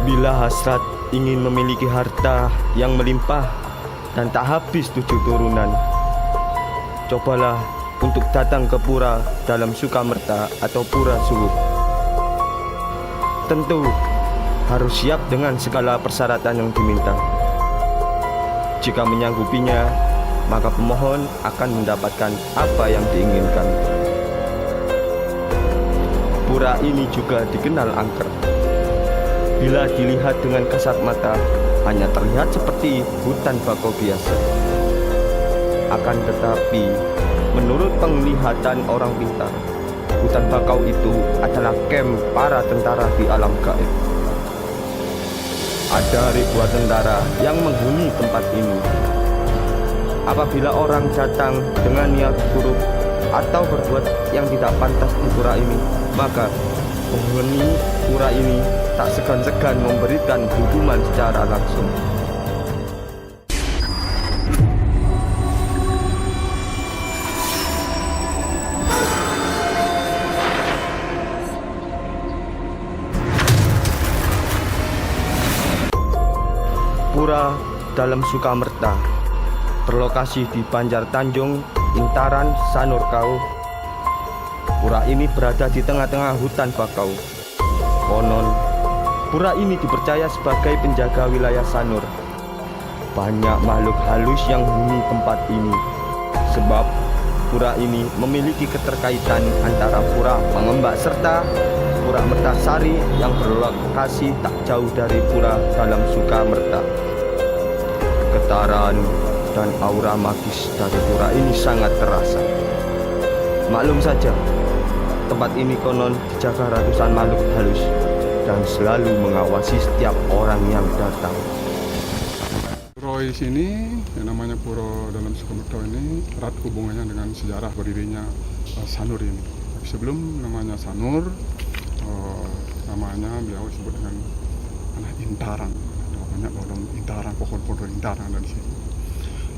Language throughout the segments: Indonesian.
Bila hasrat ingin memiliki harta yang melimpah dan tak habis 7 turunan, cobalah untuk datang ke pura dalam Sukamerta atau Pura Suwuk. Tentu harus siap dengan segala persyaratan yang diminta. Jika menyanggupinya, maka pemohon akan mendapatkan apa yang diinginkan. Pura ini juga dikenal angker. Bila dilihat dengan kasat mata, hanya terlihat seperti hutan bakau biasa. Akan tetapi, menurut penglihatan orang pintar, hutan bakau itu adalah kamp para tentara di alam gaib. Ada ribuan tentara yang menghuni tempat ini. Apabila orang datang dengan niat buruk atau berbuat yang tidak pantas di pura ini, maka penghuni pura ini tak segan-segan memberikan hukuman secara langsung. Pura dalam Sukamerta berlokasi di Banjar Tanjung, Intaran, Sanur Kau. Pura ini berada di tengah-tengah hutan bakau. Konon, pura ini dipercaya sebagai penjaga wilayah Sanur. Banyak makhluk halus yang menghuni tempat ini, sebab pura ini memiliki keterkaitan antara Pura Pangembak serta Pura Mertasari yang berlokasi tak jauh dari pura dalam Sukamerta. Getaran dan aura magis dari pura ini sangat terasa. Maklum saja, tempat ini konon dijaga ratusan makhluk halus dan selalu mengawasi setiap orang yang datang. Pura di sini, yang namanya Pura dalam Sukamerta ini erat hubungannya dengan sejarah berdirinya Sanur ini. Sebelum namanya Sanur, namanya beliau disebut dengan Intaran. Ada banyak pohon intaran, pohon-pohon intaran ada di sini.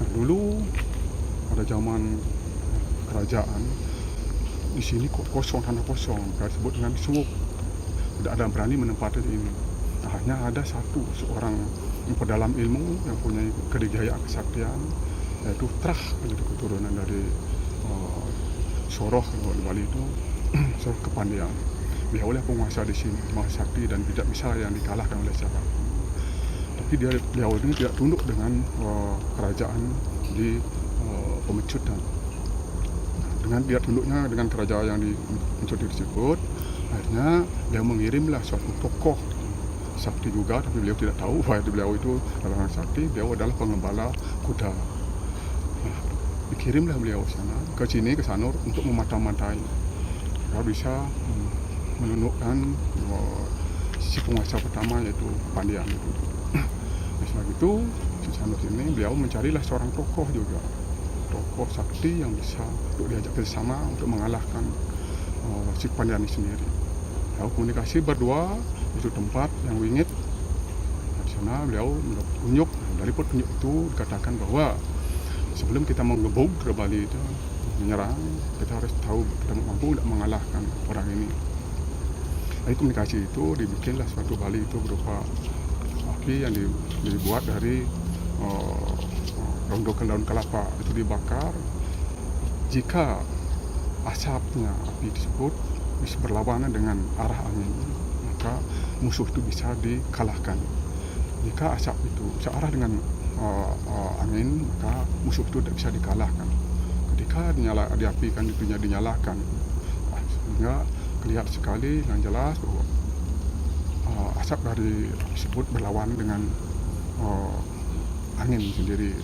Nah, dulu pada zaman kerajaan di sini kosong, tanah kosong, disebut dengan Suwuk. Tidak ada yang berani menempati ini. Nah, hanya ada seorang yang pedalam ilmu yang punya kedikjayaan kesaktian, yaitu Trah, yaitu keturunan dari Soroh di Bali itu, Soroh Kepandian. Beliau oleh penguasa di sini, maha sakti dan tidak bisa yang dikalahkan oleh siapapun. Tapi beliau ini tidak tunduk dengan kerajaan di Pemecutan. Dengan dia tunduknya dengan kerajaan yang di Pemecutan tersebut, akhirnya beliau mengirimlah suatu tokoh sakti juga, tapi beliau tidak tahu bahwa beliau itu adalah sakti. Beliau adalah pengembala kuda. Nah, dikirimlah beliau ke sini, ke Sanur untuk memata-matai. Beliau bisa menundukkan si penguasa pertama, yaitu Pandian itu. Nah, setelah itu di Sanur ini beliau mencarilah seorang tokoh juga, tokoh sakti yang bisa untuk diajak bersama untuk mengalahkan si Pandian ini sendiri. Beliau komunikasi berdua itu tempat yang wingit. Nah, di sana beliau mendapat tunjuk. Dari petunjuk itu dikatakan bahwa sebelum kita mengebuk ke Bali itu menyerang, kita harus tahu kita mampu tidak mengalahkan orang ini. Dari komunikasi itu dibikinlah suatu Bali itu berupa api yang dibuat dari daun kelapa itu dibakar. Jika asapnya api tersebut bisa berlawanan dengan arah angin, maka musuh itu bisa dikalahkan. Jika asap itu searah dengan angin, maka musuh itu tidak bisa dikalahkan. Ketika diapikan itu dinyalakan, sehingga kelihatan sekali dengan jelas bahwa asap dari api tersebut berlawanan dengan angin sendiri.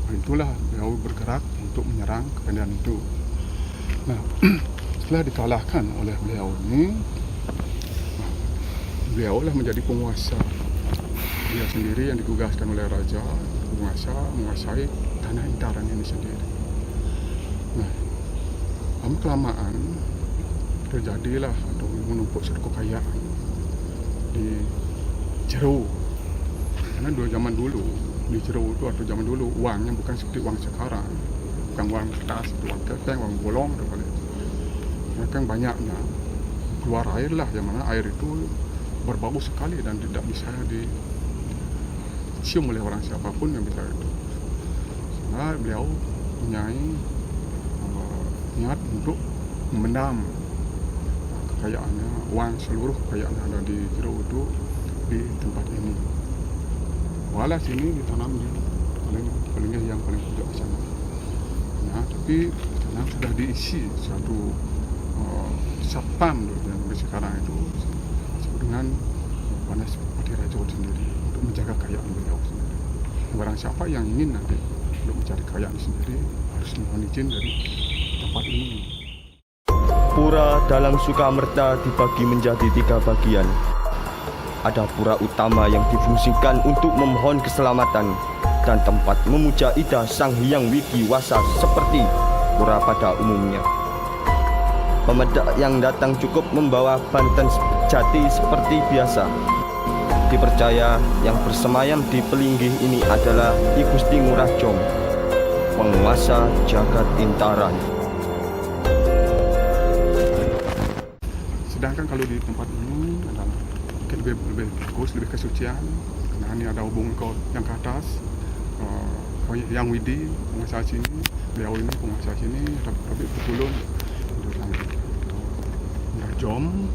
Itulah beliau bergerak untuk menyerang kepentingan itu. Nah, setelah dikalahkan oleh beliau ini, beliau lah menjadi penguasa. Dia sendiri yang ditugaskan oleh raja, menguasai tanah Intaran ini sendiri. Nah, lama kelamaan terjadilah atau menumpuk suatu kekayaan di Jero. Karena zaman dulu di Jero itu atau zaman dulu uangnya bukan seperti uang sekarang, bukan uang kertas, uang kepeng, uang bolong, mereka yang banyaknya keluar air lah, yang mana air itu berbau sekali dan tidak bisa dicium oleh orang siapapun yang bisa itu. Karena beliau punya niat untuk memendam kekayaannya, uang seluruh kekayaan yang ada di Jero itu di tempat ini. Walau sini ditanam di palingnya yang paling pojok di sana. Nah, tapi sana sudah diisi satu satpam yang sekarang itu dengan Panas Pati Rajo sendiri untuk menjaga kekayaan beliau sendiri. Barang siapa yang ingin nanti untuk mencari kekayaan sendiri harus mohon izin dari tempat ini. Pura dalam Sukamerta dibagi menjadi 3 bagian. Ada pura utama yang difungsikan untuk memohon keselamatan dan tempat memuja Ida Sang Hyang Widiwasa seperti pura pada umumnya. Pemedak yang datang cukup membawa banten jati seperti biasa. Dipercaya yang bersemayam di Pelinggih ini adalah I Gusti Ngurah Jom, penguasa jagat Intaran. Sedangkan kalau di tempat ini adalah mungkin lebih bagus, lebih kesucian, karena ini ada hubungan yang ke atas. Yang Widi penguasa sini, beliau ini penguasa sini, Rabi Putulun, Jom,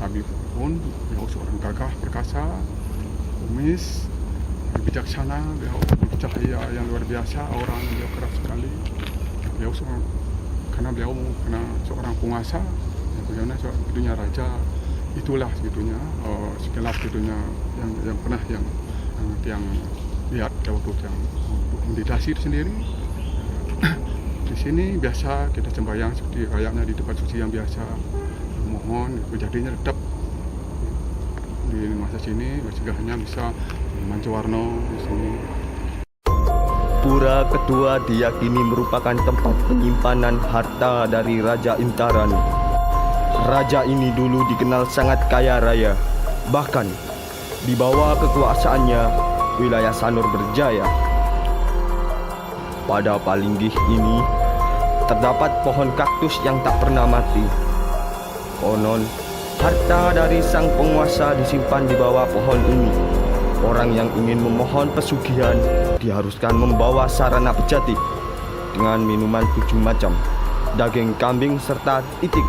Rabi pun beliau seorang gagah perkasa, kumis, bijaksana, beliau bercahaya yang luar biasa, orang beliau keras sekali. Beliau seorang, karena beliau seorang penguasa, bagaimana sebetulnya raja, itulah sebetulnya sekilas sebetulnya yang pernah yang lihat waktu yang untuk meditasi itu sendiri. Di sini biasa kita sembahyang seperti kayaknya di tempat suci yang biasa, mohon kejadiannya tetap di masa sini, mencegahnya bisa Mancowarno di sini. Pura kedua diyakini merupakan tempat penyimpanan harta dari Raja Intaran. Raja ini dulu dikenal sangat kaya raya. Bahkan di bawah kekuasaannya wilayah Sanur berjaya. Pada Palinggih ini terdapat pohon kaktus yang tak pernah mati. Konon harta dari sang penguasa disimpan di bawah pohon ini. Orang yang ingin memohon pesugihan diharuskan membawa sarana bejati dengan minuman 7 macam, daging kambing serta itik,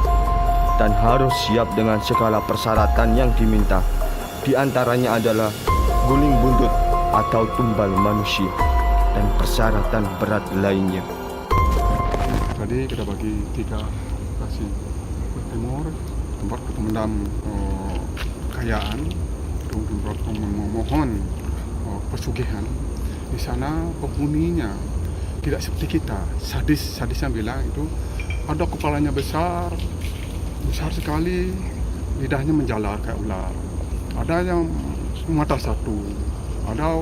dan harus siap dengan segala persyaratan yang diminta. Di antaranya adalah guling buntut atau tumbal manusia dan persyaratan berat lainnya. Tadi kita bagi 3 lokasi. Timur, tempat pemendam kekayaan, tempat memohon pesugihan. Di sana penghuninya tidak seperti kita, sadisnya bilang itu ada kepalanya besar sekali, lidahnya menjalar kayak ular. Ada yang mata satu, ada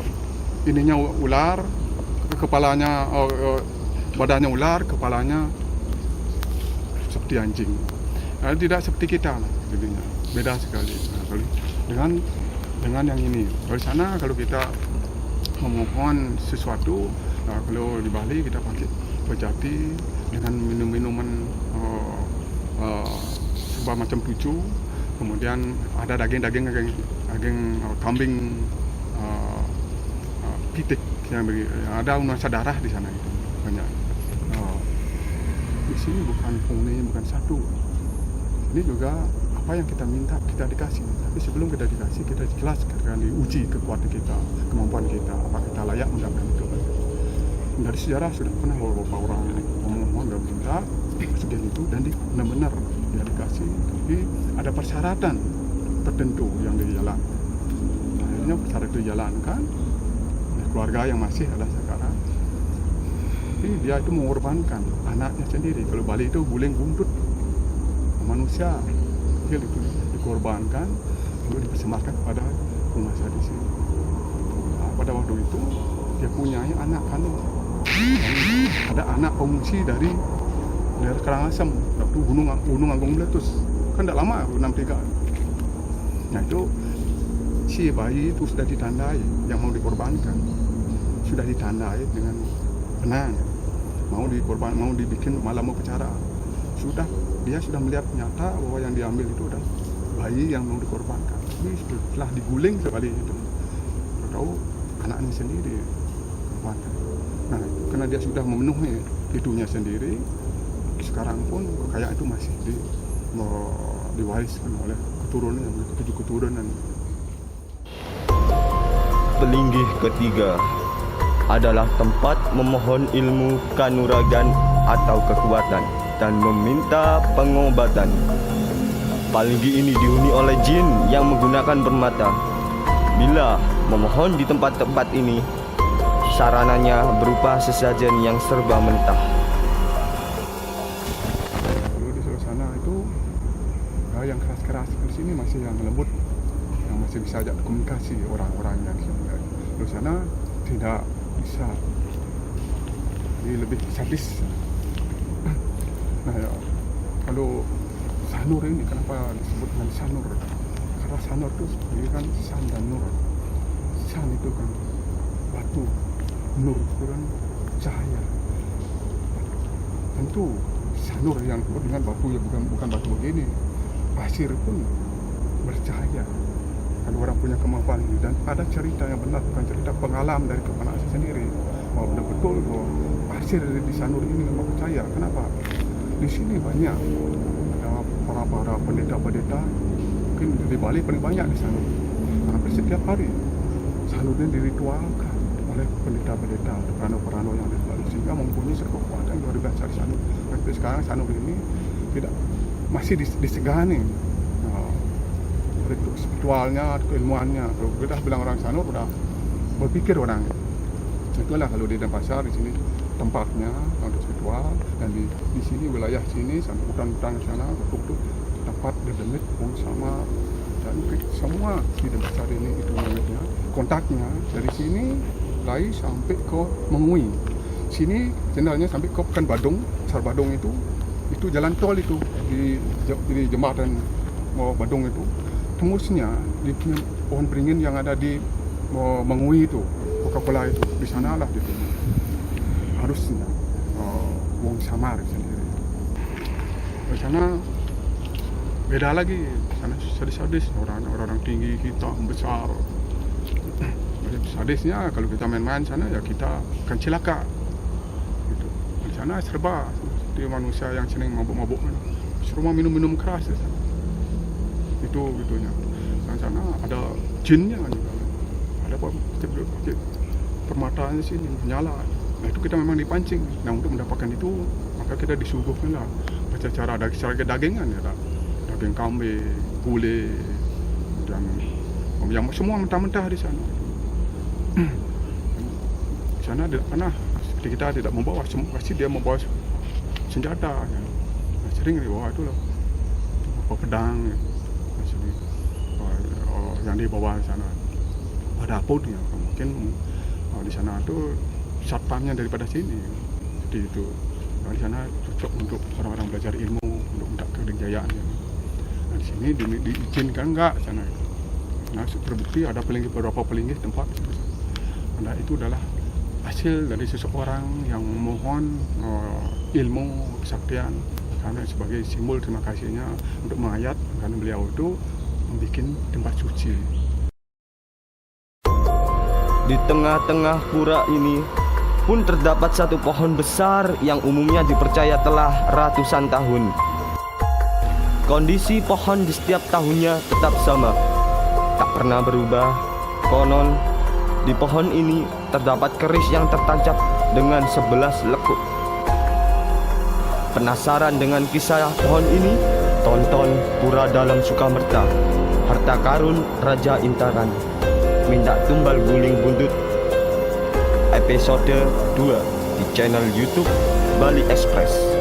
ininya ular, kepalanya badannya ular, kepalanya seperti anjing. Tidak seperti kita lah, jadinya beda sekali. Dengan yang ini. Dari sana kalau kita memohon sesuatu, kalau di Bali kita pakai bejati dengan minuman sebuah macam 7, kemudian ada daging kambing pitik yang ada nuansa darah di sana itu banyak. Di sini bukan penghuni, bukan satu. Ini juga apa yang kita minta kita dikasih, tapi sebelum kita dikasih kita jelas akan diuji kekuatan kita, kemampuan kita, apa kita layak mendapatkan itu. Dari sejarah sudah pernah beberapa orang memohon dan minta pesugihan itu dan benar-benar dia dikasih, tapi ada persyaratan tertentu yang dijalankan. Akhirnya persyaratan itu dijalankan oleh keluarga yang masih ada sekarang. Tapi dia itu mengorbankan anaknya sendiri. Kalau Bali itu guling buntut manusia kecil itu dikorbankan untuk dipersembahkan kepada penguasa di sini. Pada waktu itu dia punya anak kandung. Ada anak pengungsi dari daerah Karangasem, waktu Gunung Agung meletus. Kan tidak lama 63. Nah itu si bayi itu sudah ditandai yang mau dikorbankan, sudah ditandai dengan benang, mau dibikin malam upacara. Dia sudah melihat nyata bahwa yang diambil itu adalah bayi yang mau dikorbankan. Ini setelah diguling sekali itu, tahu anaknya sendiri korbankan. Nah, karena dia sudah memenuhi hidupnya sendiri, sekarang pun kekayaan itu masih diwariskan oleh keturunan, 7 keturunan. Pelinggih ketiga adalah tempat memohon ilmu kanuragan atau kekuatan dan meminta pengobatan. Pelinggih ini dihuni oleh jin yang menggunakan permata. Bila memohon di tempat-tempat ini, sarananya berupa sesajen yang serba mentah. Kalau di sebelah sana itu yang keras-keras, di sini masih yang lembut, yang masih bisa ajak komunikasi orang-orang yang di sana tidak bisa, jadi lebih sadis. Nah ya, kalau Sanur ini kenapa disebut dengan Sanur? Karena Sanur itu sebenarnya kan San dan Nur. San itu kan batu, Nur itu kan cahaya. Tentu Sanur yang disebut dengan batu ya bukan batu begini. Pasir pun bercahaya. Kalau orang punya kemampuan ini, dan ada cerita yang benar, bukan cerita pengalaman dari kepala saya sendiri, bahwa betul-betul bahwa pasir di Sanur ini memang percaya. Kenapa? Di sini banyak ada para pendeta-pendeta, mungkin di Bali paling banyak di Sanur. Hampir setiap hari Sanur ini diritualkan oleh pendeta-pendeta, perano-perano yang ada di Bali, sehingga mempunyai kekuatan luar biasa di Sanur. Sampai sekarang Sanur ini tidak masih disegani. Itu spiritualnya, keilmuannya. Kalau kita bilang orang Sanur, udah berpikir orang. Itulah kalau di Denpasar, di sini tempatnya untuk spiritual, dan di sini wilayah sini sampai hutan-hutan sana itu tempat dedemit sama, dan semua di Denpasar ini itu namanya kontaknya dari sini lari sampai ke Mengui. Sini channelnya sampai ke Pekan Badung, Pasar Badung itu jalan tol itu di jembatan Badung itu. Tembusnya di pohon beringin yang ada di Mengui itu, Coca-Cola itu, di sanalah gitu. Harusnya Wong Samar sendiri. Di sana beda lagi, sana sadis-sadis, orang-orang tinggi, hitam, besar. Sadisnya kalau kita main-main sana ya kita akan celaka. Gitu. Di sana serba seperti manusia yang sering mabuk-mabuk, semua minum-minum keras di sana. Itu gitunya. Dan sana ada jinnya juga. Ada permatanya sini menyala. Nah itu kita memang dipancing. Nah untuk mendapatkan itu maka kita disuguhkan lah baca cara dagingan ya, daging kambing, gulai, dan yang semua mentah-mentah di sana. Di sana tidak pernah seperti kita tidak membawa, pasti dia membawa senjata. Ya. Nah, sering dibawa itu loh, pedang. Ya. Yang dibawa di sana ada apa ya, mungkin di sana tuh satpamnya daripada sini, seperti itu. Nah, di sana cocok untuk orang-orang belajar ilmu, untuk minta kejayaan. Ya. Nah, di sini diizinkan enggak sana. Nah, terbukti ada beberapa pelinggih tempat. Nah, itu adalah hasil dari seseorang yang memohon ilmu kesaktian karena sebagai simbol terima kasihnya untuk mengayat, karena beliau itu membuat tempat suci. Di tengah-tengah pura ini pun terdapat satu pohon besar yang umumnya dipercaya telah ratusan tahun. Kondisi pohon di setiap tahunnya tetap sama, tak pernah berubah. Konon di pohon ini terdapat keris yang tertancap dengan 11 lekuk. Penasaran dengan kisah pohon ini? Tonton Pura Dalam Sukamerta, Harta Karun Raja Intaran, Minta Tumbal Guling Buntut, episode 2 di channel YouTube Bali Express.